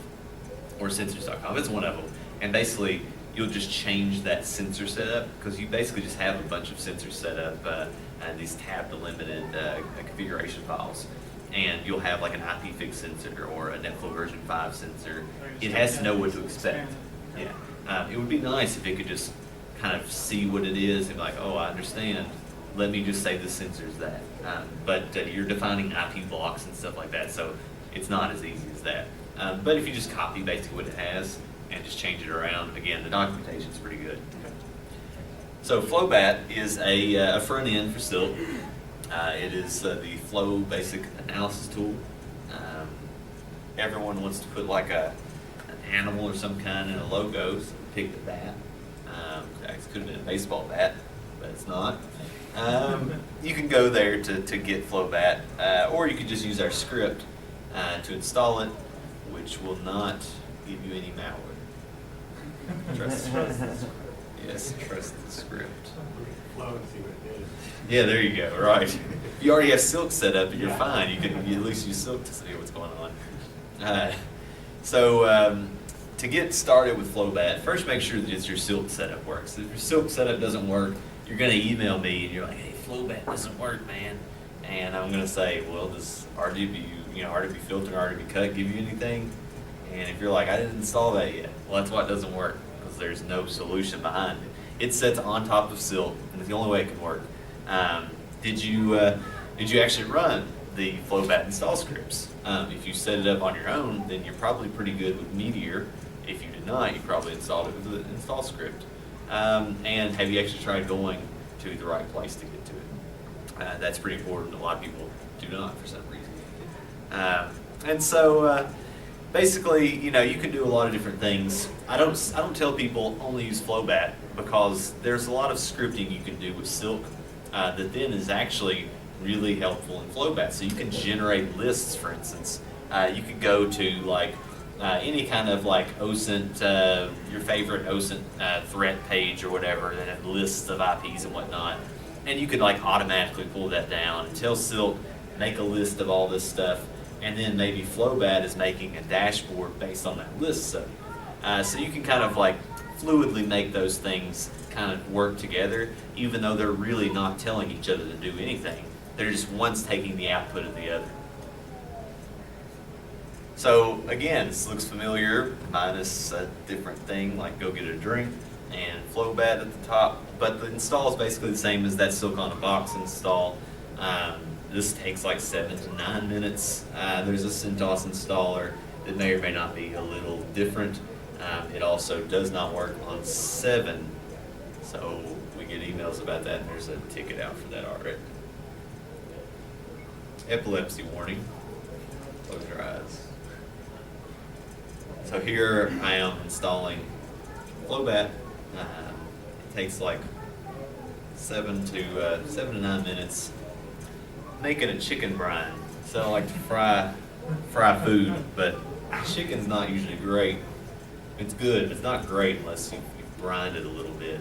or sensors.com. It's one of them, and basically you'll just change that sensor setup because you basically just have a bunch of sensors set up and these tab delimited configuration files, and you'll have like an IPFix sensor or a NetFlow version 5 sensor. It has to know what to expect. Yeah, it would be nice if it could just kind of see what it is and be like, oh, I understand. Let me just say this sensor's that. But you're defining IP blocks and stuff like that, so it's not as easy as that. But if you just copy basically what it has and just change it around, again, the documentation's pretty good. So FlowBAT is a front end for Silk. It is the Flow basic analysis tool. Everyone wants to put like an animal or some kind in a logo, so pick the bat. It could have been a baseball bat, but it's not. You can go there to get FlowBAT, or you could just use our script to install it, which will not give you any malware. Trust yes, trust the script. Flow and see what it is. Yeah, there you go. Right. If you already have Silk set up, you're fine. You can at least use Silk to see what's going on. To get started with FlowBAT, first make sure that your Silk setup works. If your Silk setup doesn't work, you're going to email me and you're like, hey, FlowBAT doesn't work, man. And I'm going to say, well, does RDB Filter and RDB Cut give you anything? And if you're like, I didn't install that yet, well, that's why it doesn't work, because there's no solution behind it. It sits on top of Silk, and it's the only way it can work. Did you actually run the FlowBAT install scripts? If you set it up on your own, then you're probably pretty good with Meteor. If you did not, you probably installed it with the install script. And have you actually tried going to the right place to get to it? That's pretty important. A lot of people do not for some reason. And so basically, you can do a lot of different things. I don't tell people only use FlowBAT, because there's a lot of scripting you can do with Silk that then is actually really helpful in FlowBAT. So you can generate lists, for instance. You could go to like any kind of like OSINT, your favorite OSINT threat page or whatever that have lists of IPs and whatnot, and you could like automatically pull that down and tell Silk, make a list of all this stuff, and then maybe FlowBAT is making a dashboard based on that list. So you can kind of like fluidly make those things kind of work together, even though they're really not telling each other to do anything. They're just one's taking the output of the other. So again, this looks familiar, minus a different thing like go get a drink and FlowBAT at the top, but the install is basically the same as that Silk on a Box install. This takes like 7 to 9 minutes. There's a CentOS installer that may or may not be a little different. It also does not work on 7, so we get emails about that, and there's a ticket out for that already. Epilepsy warning. Close your eyes. So here I am installing FlowBAT. It takes like 7 to 9 minutes. Making a chicken brine. So I like to fry food, but chicken's not usually great It's good, but it's not great unless you grind it a little bit.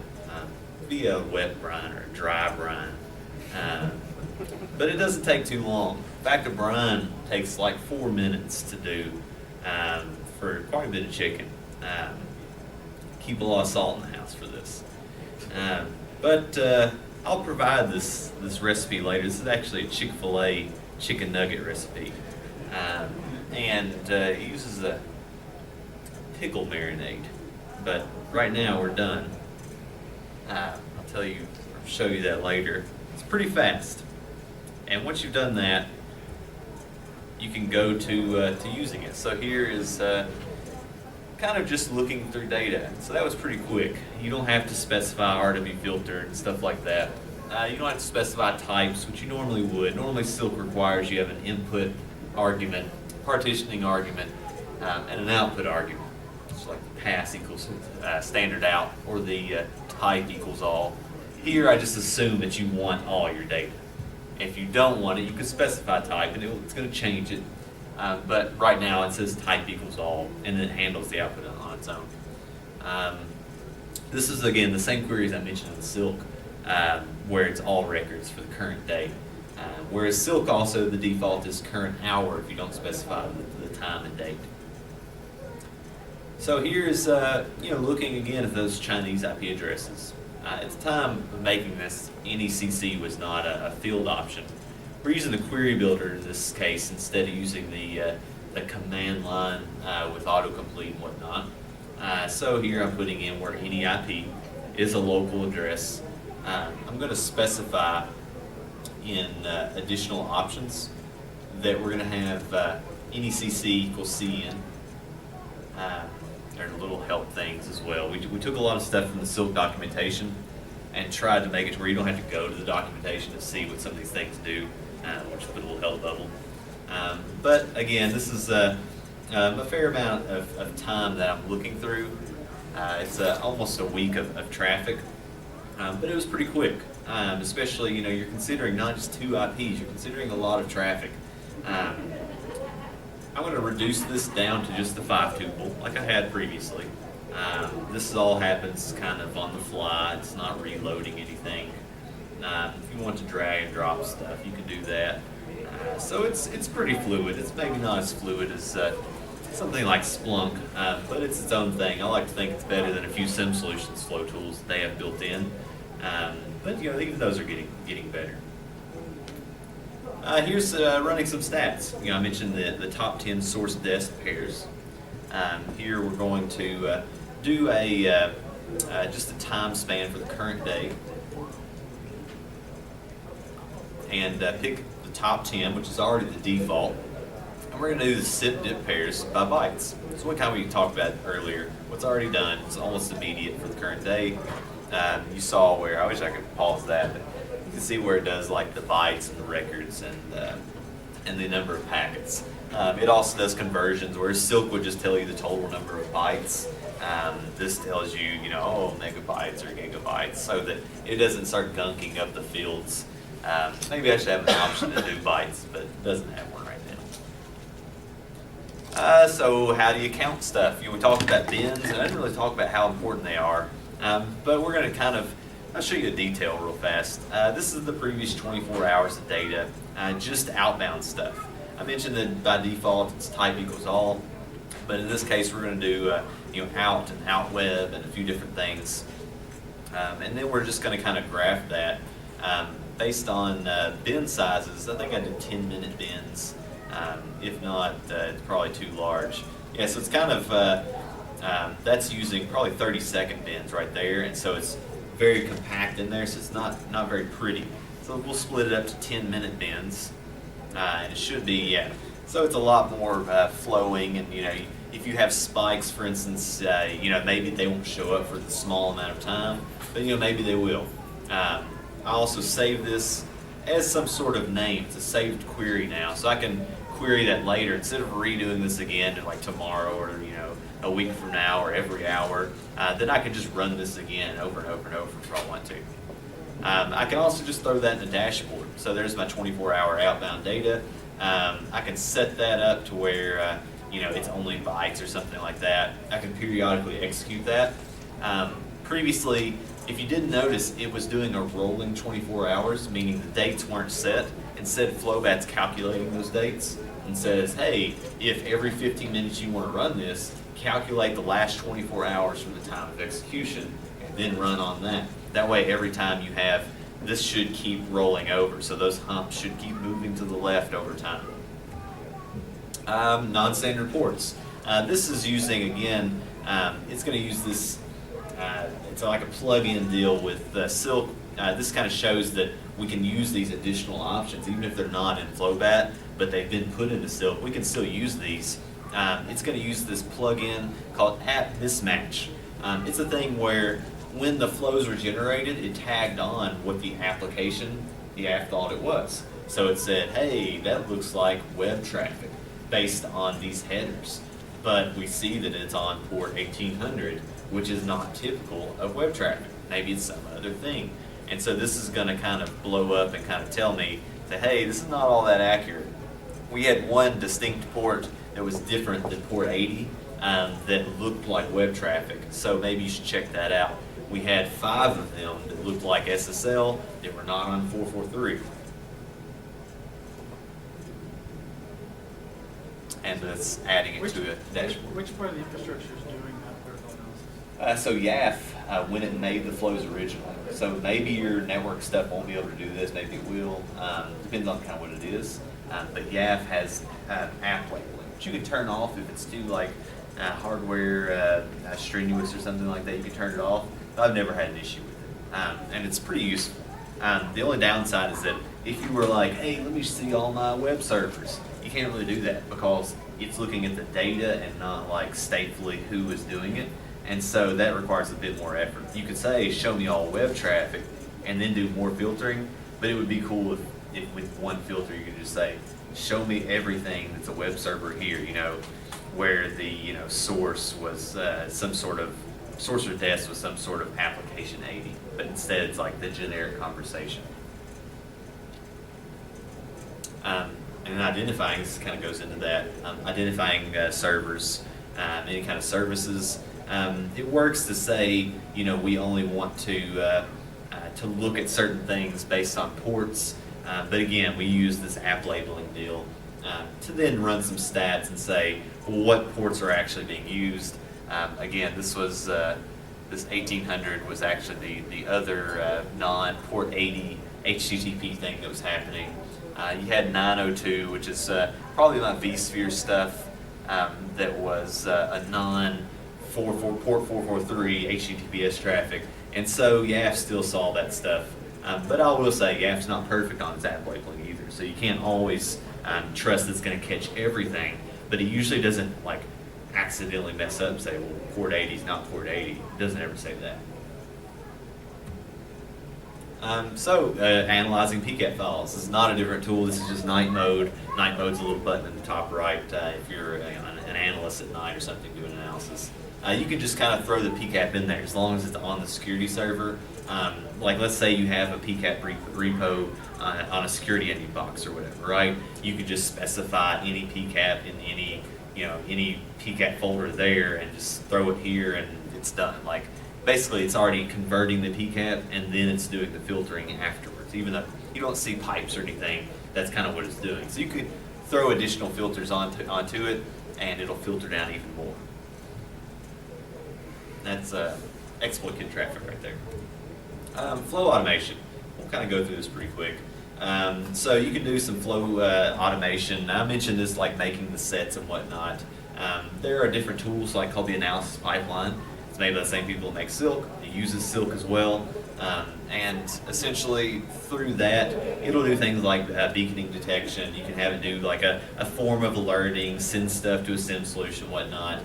Be a wet brine or a dry brine. But it doesn't take too long. In fact, a brine takes like 4 minutes to do for quite a bit of chicken. Keep a lot of salt in the house for this. But I'll provide this recipe later. This is actually a Chick-fil-A chicken nugget recipe. And it uses a pickle marinade. But right now we're done. I'll show you that later. It's pretty fast. And once you've done that, you can go to using it. So here is kind of just looking through data. So that was pretty quick. You don't have to specify RDB filter and stuff like that. You don't have to specify types, which you normally would. Normally Silk requires you have an input argument, partitioning argument, and an output argument. It's like the pass equals standard out, or the type equals all. Here I just assume that you want all your data. If you don't want it, you can specify type, and it's going to change it. But right now it says type equals all, and then it handles the output on its own. This is, again, the same queries I mentioned in Silk, where it's all records for the current day. Whereas Silk also, the default is current hour if you don't specify the time and date. So here's looking again at those Chinese IP addresses. At the time of making this, NECC was not a field option. We're using the query builder in this case instead of using the command line with autocomplete and whatnot. So here I'm putting in where any IP is a local address. I'm going to specify in additional options that we're going to have NECC equals CN. There are little help things as well. We took a lot of stuff from the Silk documentation and tried to make it to where you don't have to go to the documentation to see what some of these things do, which put a little help bubble. But again, this is a fair amount of time that I'm looking through. It's almost a week of traffic, but it was pretty quick. Especially, you're considering not just 2 IPs, you're considering a lot of traffic. I'm going to reduce this down to just the 5 tuple, like I had previously. This all happens kind of on the fly. It's not reloading anything. If you want to drag and drop stuff, you can do that. So it's pretty fluid. It's maybe not as fluid as something like Splunk, but it's its own thing. I like to think it's better than a few Sim Solutions flow tools that they have built in. But even those are getting better. Here's running some stats. I mentioned the top 10 source desk pairs. Here we're going to do just a time span for the current day, and pick the top 10, which is already the default. And we're going to do the SIP dip pairs by bytes. So what kind we talked about earlier, what's already done, it's almost immediate for the current day. You saw where, I wish I could pause that, but you can see where it does like the bytes and the records and the number of packets. It also does conversions, whereas Silk would just tell you the total number of bytes. This tells you, megabytes or gigabytes, so that it doesn't start gunking up the fields. Maybe I should have an option to do bytes, but it doesn't have one right now. So how do you count stuff? We talked about bins, and I didn't really talk about how important they are. But we're going to I'll show you a detail real fast. This is the previous 24 hours of data, just outbound stuff. I mentioned that by default it's type equals all, but in this case we're going to do out and out web and a few different things. And then we're just going to kind of graph that based on bin sizes. I think I did 10-minute bins. If not, it's probably too large. Yeah, so it's kind of that's using probably 30-second bins right there, and so it's very compact in there, so it's not very pretty. So we'll split it up to 10-minute bins, and it should be, so it's a lot more flowing, and if you have spikes, for instance, maybe they won't show up for the small amount of time, but maybe they will. I also save this as some sort of name. It's a saved query now, so I can query that later instead of redoing this again like tomorrow or a week from now or every hour. Then I can just run this again over and over and over if I want to. I can also just throw that in the dashboard. So there's my 24-hour outbound data. I can set that up to where it's only bytes or something like that, I can periodically execute that. Previously, if you didn't notice, it was doing a rolling 24 hours, meaning the dates weren't set. Instead, FlowBAT's calculating those dates and says, hey, if every 15 minutes you want to run this, calculate the last 24 hours from the time of execution and then run on that. That way, every time you have, this should keep rolling over. So those humps should keep moving to the left over time. Non-standard ports. This is using, again, it's going to use this, it's like a plug-in deal with Silk. This kind of shows that we can use these additional options, even if they're not in FlowBAT, but they've been put into Silk. We can still use these. It's going to use this plug-in called App Mismatch. It's a thing where when the flows were generated, it tagged on what the application, the app thought it was. So it said, hey, that looks like web traffic based on these headers. But we see that it's on port 1800, which is not typical of web traffic. Maybe it's some other thing. And so this is going to kind of blow up and kind of tell me that, hey, this is not all that accurate. We had one distinct port that was different than port 80 that looked like web traffic. So maybe you should check that out. We had 5 of them that looked like SSL that were not on 443. And that's adding it to a dashboard. Which part of the infrastructure is doing that vertical analysis? So YAF, when it made the flows originally. So maybe your network stuff won't be able to do this, maybe it will. Depends on kind of what it is. But YAF has app labeling, which you can turn off if it's too like hardware strenuous or something like that. You can turn it off. I've never had an issue with it. And it's pretty useful. The only downside is that if you were like, hey, let me see all my web servers, you can't really do that because it's looking at the data and not like statefully who is doing it. And so that requires a bit more effort. You could say, show me all web traffic and then do more filtering, but it would be cool if with one filter you could just say, show me everything that's a web server here, where the source was some sort of, source or desk was some sort of application 80, but instead it's like the generic conversation. And then identifying, this kind of goes into that, identifying servers, any kind of services. It works to say, we only want to look at certain things based on ports, but again, we use this app labeling deal to then run some stats and say, well, what ports are actually being used. Again, this was this 1800 was actually the other non-port 80 HTTP thing that was happening. You had 902, which is probably my vSphere stuff that was a port 443 HTTPS traffic. And so YAF still saw that stuff. But I will say YAF's not perfect on its app labeling either. So you can't always trust it's going to catch everything. But it usually doesn't like accidentally mess up and say, well, port 80 is not port 80. It doesn't ever say that. Analyzing PCAP files. This is not a different tool. This is just night mode. Night mode's a little button in the top right if you're an analyst at night or something doing analysis. You can just kind of throw the PCAP in there as long as it's on the security server. Like let's say you have a PCAP repo on a security ending box or whatever, right? You could just specify any PCAP in any PCAP folder there and just throw it here and it's done. Like basically it's already converting the PCAP and then it's doing the filtering afterwards. Even though you don't see pipes or anything, that's kind of what it's doing. So you could throw additional filters onto it and it'll filter down even more. That's exploit kit traffic right there. Flow automation. We'll kind of go through this pretty quick. So you can do some flow automation. I mentioned this like making the sets and whatnot. There are different tools like called the analysis pipeline. It's made by the same people that make Silk. It uses Silk as well. And essentially through that, it'll do things like beaconing detection. You can have it do like a form of alerting, send stuff to a SIM solution, whatnot.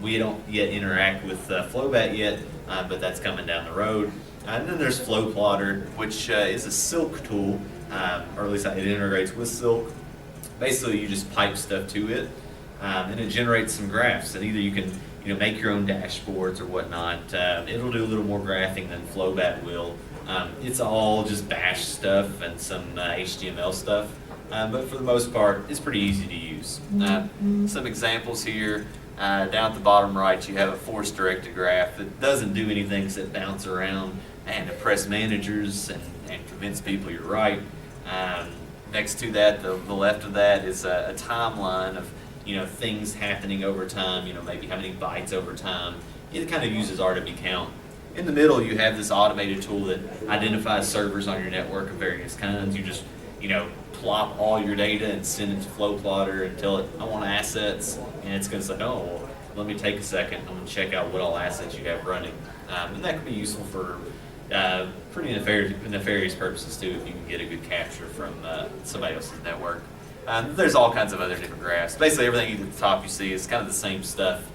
We don't yet interact with FlowBAT yet, but that's coming down the road. And then there's FlowPlotter, which is a Silk tool, or at least it integrates with Silk. Basically, you just pipe stuff to it, and it generates some graphs. And either you can make your own dashboards or whatnot. It'll do a little more graphing than FlowBAT will. It's all just bash stuff and some HTML stuff. but for the most part, it's pretty easy to use. Some examples here. Down at the bottom right, you have a force-directed graph that doesn't do anything except bounce around and impress managers and convince people you're right. Next to that, the left of that is a timeline of things happening over time. Maybe how many bytes over time. It kind of uses RDB count. In the middle, you have this automated tool that identifies servers on your network of various kinds. You just plop all your data and send it to FlowPlotter and tell it, I want assets, and it's going to say, oh, well, let me take a second. I'm going to check out what all assets you have running. And that can be useful for pretty nefarious purposes too, if you can get a good capture from somebody else's network. There's all kinds of other different graphs. Basically, everything at the top you see is kind of the same stuff,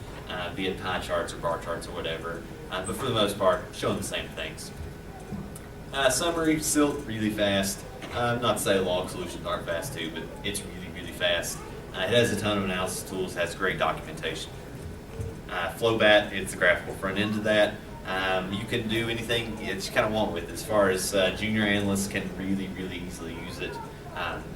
be it pie charts or bar charts or whatever. But for the most part, showing the same things. Summary, still really fast. Not to say log solutions aren't fast too, but it's really, really fast. It has a ton of analysis tools, has great documentation. FlowBAT, it's the graphical front end of that. You can do anything that you kind of want with it. As far as junior analysts can really, really easily use it.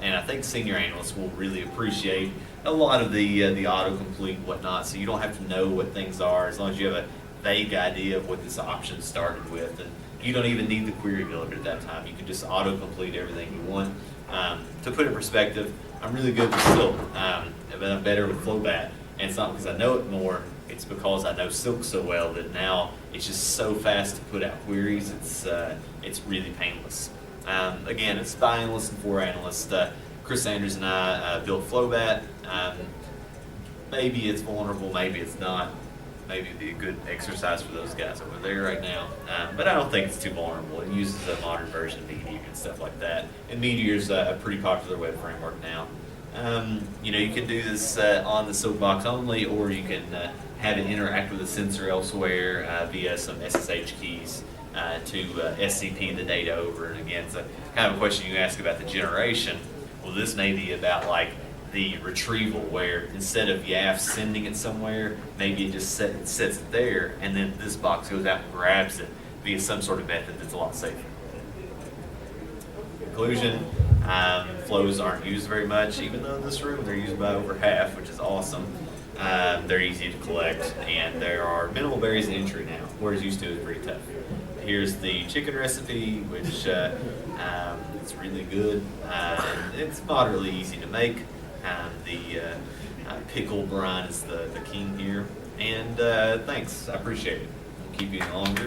And I think senior analysts will really appreciate a lot of the autocomplete and whatnot, so you don't have to know what things are as long as you have a vague idea of what this option started with. And you don't even need the query builder at that time. You can just autocomplete everything you want. To put it in perspective, I'm really good with Silk, but I'm better with FlowBAT. And it's not because I know it more, it's because I know Silk so well that now it's just so fast to put out queries, it's really painless. Again, it's by analysts and for analysts. Chris Sanders and I built FlowBAT. Maybe it's vulnerable, maybe it's not. Maybe it'd be a good exercise for those guys over there right now. But I don't think it's too vulnerable. It uses a modern version of Meteor and stuff like that. And Meteor's a pretty popular web framework now. You can do this on the soapbox only, or you can have it interact with a sensor elsewhere via some SSH keys to SCP the data over. And again, it's a kind of a question you ask about the generation. Well, this may be about like the retrieval, where instead of YAF sending it somewhere, maybe it just sets it there, and then this box goes out and grabs it via some sort of method that's a lot safer. Conclusion, flows aren't used very much, even though in this room they're used by over half, which is awesome. They're easy to collect, and there are minimal barriers to entry now, whereas used to it was pretty tough. Here's the chicken recipe, which it's really good. It's moderately easy to make. The pickle brine is the king here. And thanks, I appreciate it. We'll keep you any longer.